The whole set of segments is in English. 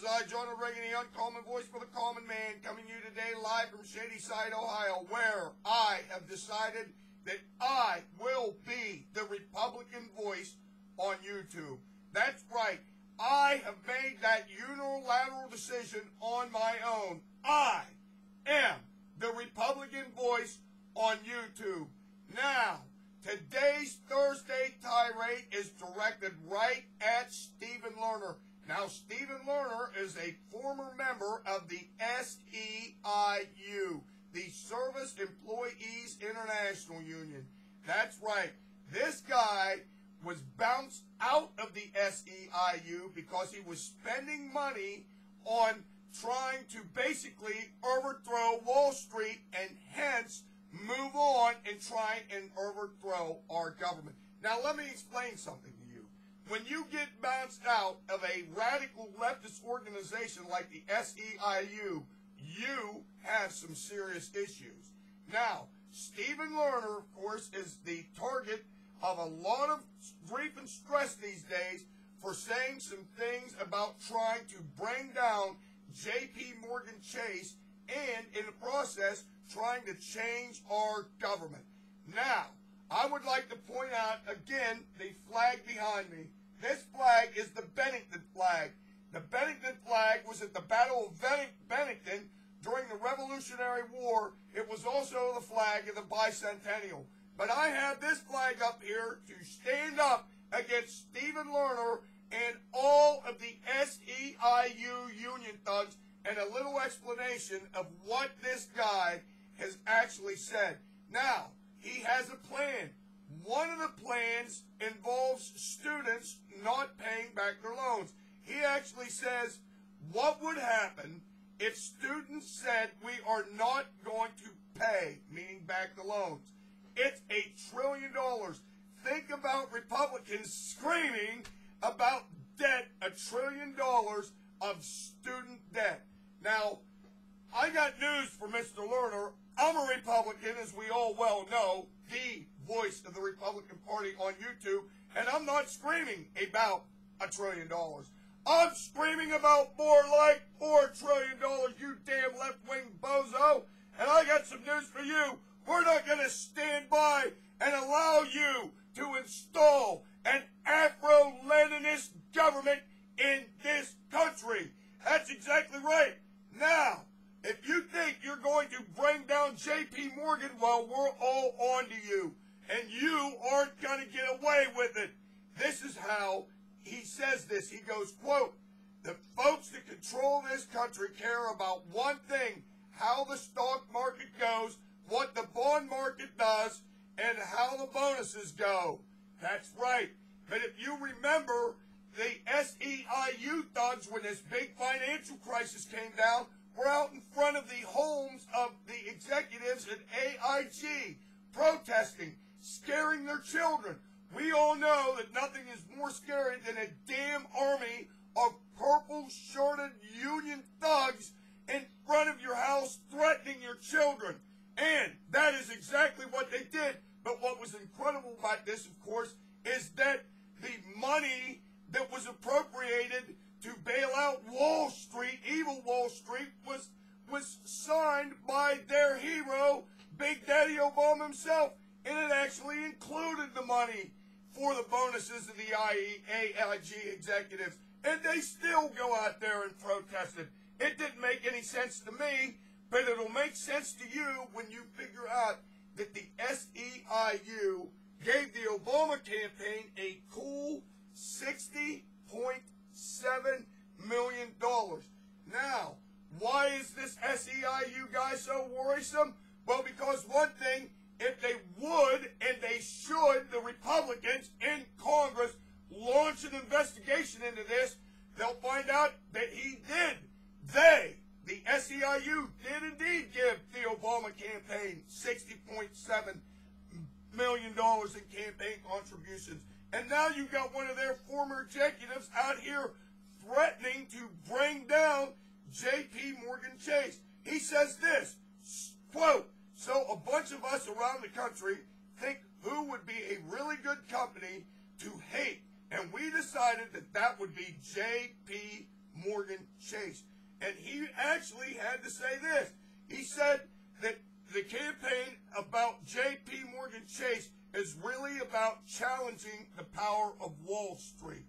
is I, John Reagan, the uncommon voice for the common man, coming to you today live from Shadyside, Ohio, where I have decided that I will be the Republican voice on YouTube. That's right. I have made that unilateral decision on my own. I am the Republican voice on YouTube. Now, today's Thursday tirade is directed right at Stephen Lerner. Now, Stephen Lerner is a former member of the SEIU, the Service Employees International Union. That's right. This guy was bounced out of the SEIU because he was spending money on trying to basically overthrow Wall Street and hence move on and try and overthrow our government. Now, let me explain something to you. When you get bounced out of a radical leftist organization like the SEIU, you have some serious issues. Now, Stephen Lerner, of course, is the target of a lot of grief and stress these days for saying some things about trying to bring down J.P. Morgan Chase and, in the process, trying to change our government. Now, I would like to point out, again, the flag behind me. This flag is the Bennington flag. The Bennington flag was at the Battle of Bennington during the Revolutionary War. It was also the flag of the bicentennial. But I have this flag up here to stand up against Stephen Lerner and all of the SEIU union thugs, and a little explanation of what this guy has actually said. Now, he has a plan. One of the plans involves students not paying back their loans. He actually says, what would happen if students said we are not going to pay, meaning back the loans? It's $1 trillion. Think about Republicans screaming about debt, $1 trillion of student debt. Now, I got news for Mr. Lerner. I'm a Republican, as we all well know, the voice of the Republican Party on YouTube, and I'm not screaming about $1 trillion. I'm screaming about more like $4 trillion, you damn left-wing bozo. And I got some news for you. We're not going to stand by and allow you to install an Afro-Leninist government in this country. That's exactly right. Now, if you think you're going to bring down J.P. Morgan, well, we're all on to you. And you aren't going to get away with it. This is how he says this. He goes, quote, the folks that control this country care about one thing, how the stock market goes, what the bond market does, and how the bonuses go. That's right. But if you remember, the SEIU thugs, when this big financial crisis came down, were out in front of the homes of the executives at AIG, protesting, scaring their children. We all know that nothing is more scary than a damn army of purple-shirted union thugs in front of your house threatening your children. And that is exactly what they did. But what was incredible about this, of course, is that the money that was appropriated to bail out Wall Street, evil Wall Street, was signed by their hero, Big Daddy Obama himself. And it actually included the money for the bonuses of the AIG executives. And they still go out there and protest it. It didn't make any sense to me, but it'll make sense to you when you figure out that the SEIU gave the Obama campaign a cool $60.7 million. Now, why is this SEIU guy so worrisome? Well, because one thing, if they would and they should, the Republicans in Congress launch an investigation into this, they'll find out that he did. They, the SEIU, did indeed give the Obama campaign $60.7 million in campaign contributions. And now you've got one of their former executives out here threatening to bring down J.P. Morgan Chase. He says this, quote, so a bunch of us around the country think who would be a really good company to hate, and we decided that that would be J.P. Morgan Chase. And he actually had to say this. He said that the campaign about J.P. Morgan Chase is really about challenging the power of Wall Street.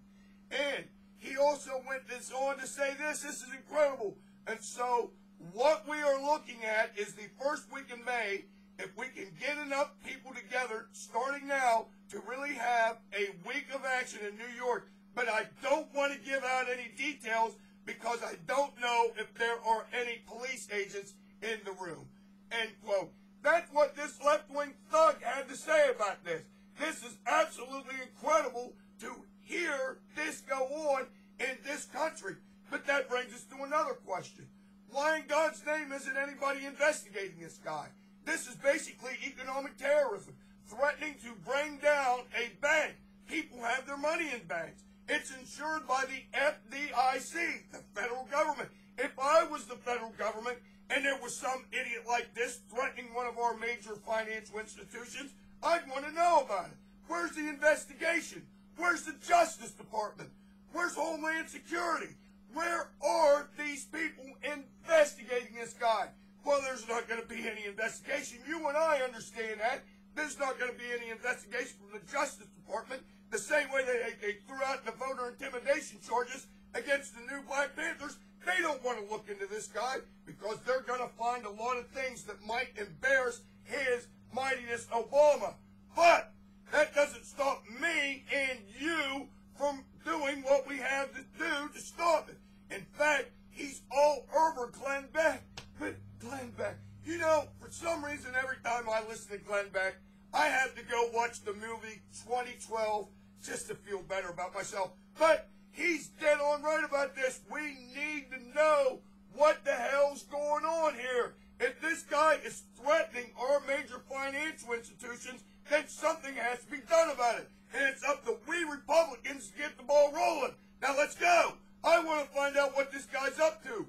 And he also went on to say this is incredible. And so what we are looking at is the first week in May, if we can get enough people together starting now to really have a week of action in New York. But I don't want to give out any details because I don't know if there are any police agents in the room. End quote. That's what this left-wing thug had to say about this. This is absolutely incredible to hear this go on in this country. But that brings us to another question. Why in God's name isn't anybody investigating this guy? This is basically economic terrorism, threatening to bring down a bank. People have their money in banks. It's insured by the FDIC, the federal government. If I was the federal government and there was some idiot like this threatening one of our major financial institutions, I'd want to know about it. Where's the investigation? Where's the Justice Department? Where's Homeland Security? Where are these people investigating this guy? Well, there's not going to be any investigation. You and I understand that. There's not going to be any investigation from the Justice Department, the same way they threw out the voter intimidation charges against the new Black Panthers. They don't want to look into this guy because they're going to find a lot of things that might embarrass his mightiness Obama. But that doesn't stop me and you from doing what we have to do to stop it. In fact, he's all over Glenn Beck. But Glenn Beck, you know, for some reason, every time I listen to Glenn Beck, I have to go watch the movie 2012 just to feel better about myself. But he's dead on right about this. We need to know what the hell's going on here. If this guy is threatening our major financial institutions, then something has to be done about it. And it's up to we Republicans to get the ball rolling. Now let's go. I want to find out what this guy's up to.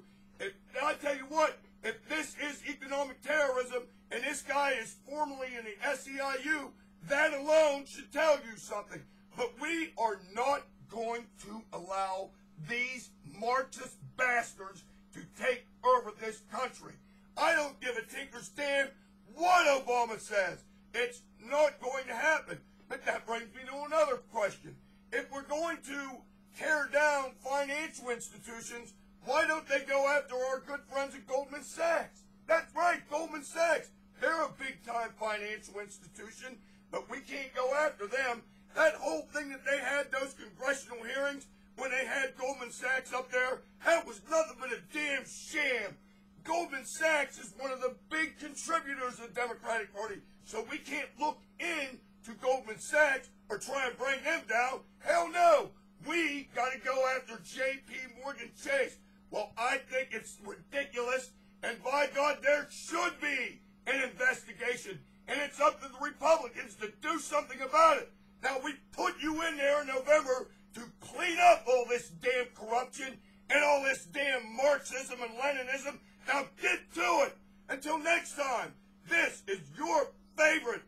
I tell you what, if this is economic terrorism and this guy is formerly in the SEIU, that alone should tell you something. But we are not going to allow these Marxist bastards to take over this country. I don't give a tinker's damn what Obama says. It's not going to happen. But that brings me to another question. If we're going to tear down financial institutions, why don't they go after our good friends at Goldman Sachs? That's right, Goldman Sachs. They're a big-time financial institution, but we can't go after them. That whole thing that they had, those congressional hearings, when they had Goldman Sachs up there, that was nothing but a damn sham. Goldman Sachs is one of the big contributors of the Democratic Party, so we can't look into Goldman Sachs or try and bring them down. Hell no. We got to go after J.P. Morgan Chase. Well, I think it's ridiculous, and by God, there should be an investigation, and it's up to the Republicans to do something about it. Now, we put you in there in November to clean up all this damn corruption and all this damn Marxism and Leninism. Now, get to it. Until next time, this is your favorite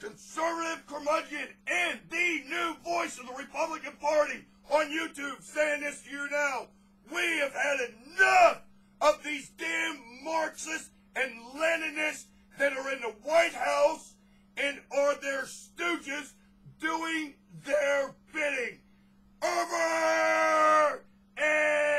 conservative curmudgeon and the new voice of the Republican Party on YouTube saying this to you now. We have had enough of these damn Marxists and Leninists that are in the White House and are their stooges doing their bidding. Over and